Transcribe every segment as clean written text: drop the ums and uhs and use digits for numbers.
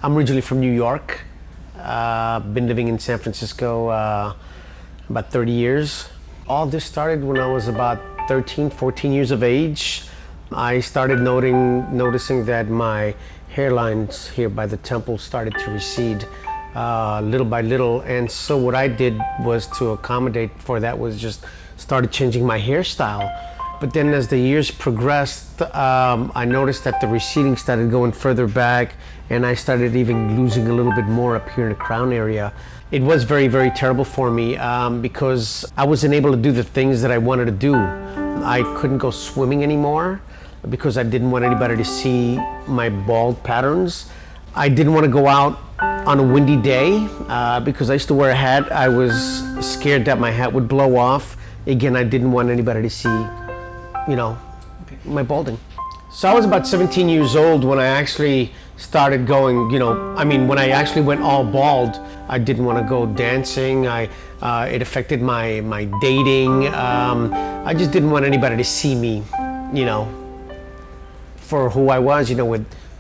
I'm originally from New York. Been living in San Francisco about 30 years. All this started when I was about 13, 14 years of age. I started noticing that my hairlines here by the temple started to recede little by little. And so what I did was to accommodate for that was just started changing my hairstyle. But then as the years progressed, I noticed that the receding started going further back, and I started even losing a little bit more up here in the crown area. It was very, very terrible for me because I wasn't able to do the things that I wanted to do. I couldn't go swimming anymore because I didn't want anybody to see my bald patterns. I didn't want to go out on a windy day because I used to wear a hat. I was scared that my hat would blow off. Again, I didn't want anybody to see, my balding. So I was about 17 years old when I actually started going, when I actually went all bald. I didn't want to go dancing. It affected my dating. I just didn't want anybody to see me, for who I was,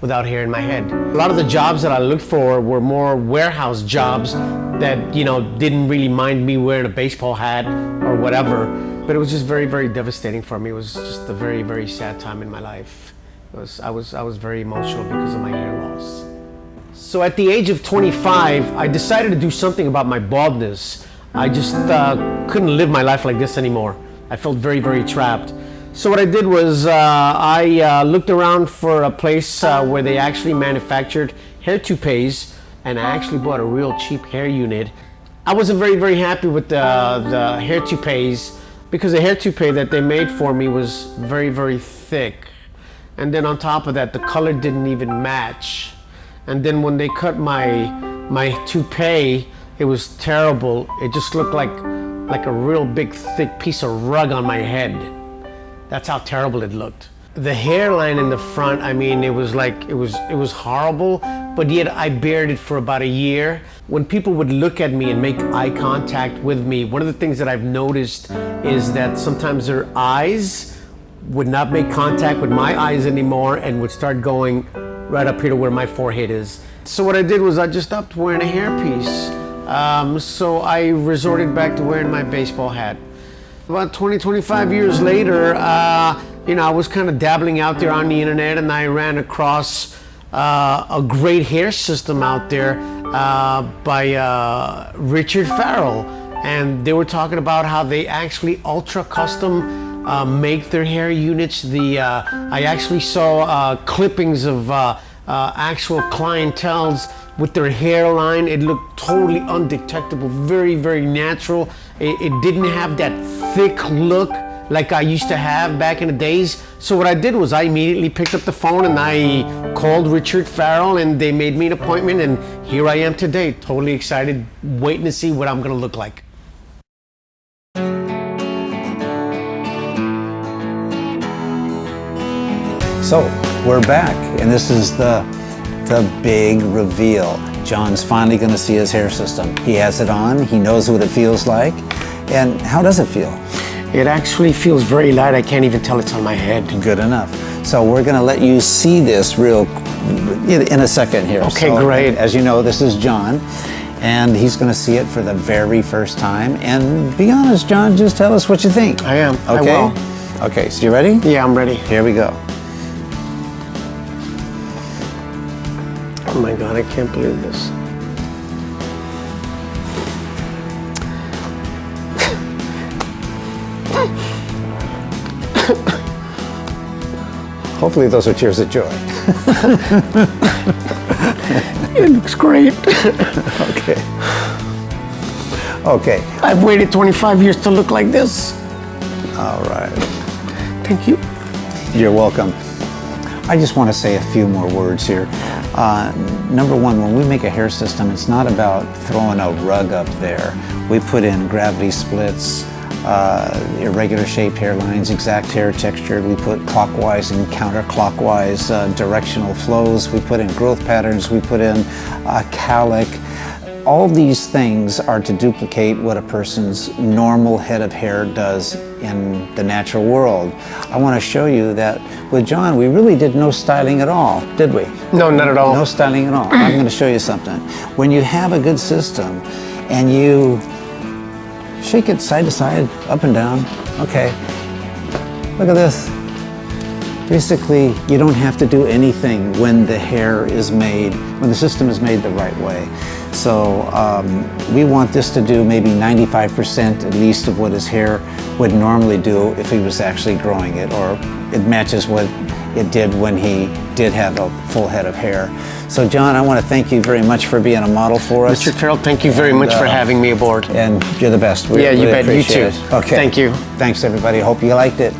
without hair in my head. A lot of the jobs that I looked for were more warehouse jobs that, didn't really mind me wearing a baseball hat or whatever. But it was just very, very devastating for me. It was just a very, very sad time in my life. I was very emotional because of my hair loss. So at the age of 25, I decided to do something about my baldness. I just couldn't live my life like this anymore. I felt very, very trapped. So what I did was I looked around for a place where they actually manufactured hair toupees, and I actually bought a real cheap hair unit. I wasn't very, very happy with the hair toupees because the hair toupee that they made for me was very, very thick. And then on top of that, the color didn't even match. And then when they cut my toupee, it was terrible. It just looked like a real big, thick piece of rug on my head. That's how terrible it looked. The hairline in the front, it was horrible, but yet I bared it for about a year. When people would look at me and make eye contact with me, one of the things that I've noticed is that sometimes their eyes would not make contact with my eyes anymore and would start going right up here to where my forehead is. So what I did was I just stopped wearing a hairpiece. So I resorted back to wearing my baseball hat. About 20, 25 years later, I was kind of dabbling out there on the internet, and I ran across a great hair system out there by Richard Farrell. And they were talking about how they actually ultra custom make their hair units. I actually saw clippings of actual clienteles with their hairline. It looked totally undetectable, very, very natural. It didn't have that thick look like I used to have back in the days. So what I did was I immediately picked up the phone and I called Richard Farrell, and they made me an appointment, and here I am today, totally excited, waiting to see what I'm gonna look like. So we're back, and this is the big reveal. John's finally going to see his hair system. He has it on, he knows what it feels like. And how does it feel? It actually feels very light. I can't even tell it's on my head. Good enough. So we're going to let you see this in a second here. Okay, so, great. As you know, this is John, and he's going to see it for the very first time. And be honest, John, just tell us what you think. I am. Okay? I will. Okay, so you ready? Yeah, I'm ready. Here we go. Oh my God, I can't believe this. Hopefully those are tears of joy. It looks great. Okay. Okay. I've waited 25 years to look like this. All right. Thank you. You're welcome. I just want to say a few more words here. Number one, when we make a hair system, it's not about throwing a rug up there. We put in gravity splits, irregular shaped hairlines, exact hair texture. We put clockwise and counterclockwise directional flows. We put in growth patterns. We put in calic. all these things are to duplicate what a person's normal head of hair does in the natural world. I want to show you that with John, we really did no styling at all, did we? No, not at all. No styling at all. I'm going to show you something. When you have a good system and you shake it side to side, up and down, okay, look at this. Basically, you don't have to do anything when the hair is made, when the system is made the right way. So we want this to do maybe 95% at least of what his hair would normally do if he was actually growing it, or it matches what it did when he did have a full head of hair. So John, I want to thank you very much for being a model for us. Mr. Farrell, thank you very much for having me aboard. And you're the best. Yeah, you bet. You too. Okay. Thank you. Thanks everybody. Hope you liked it.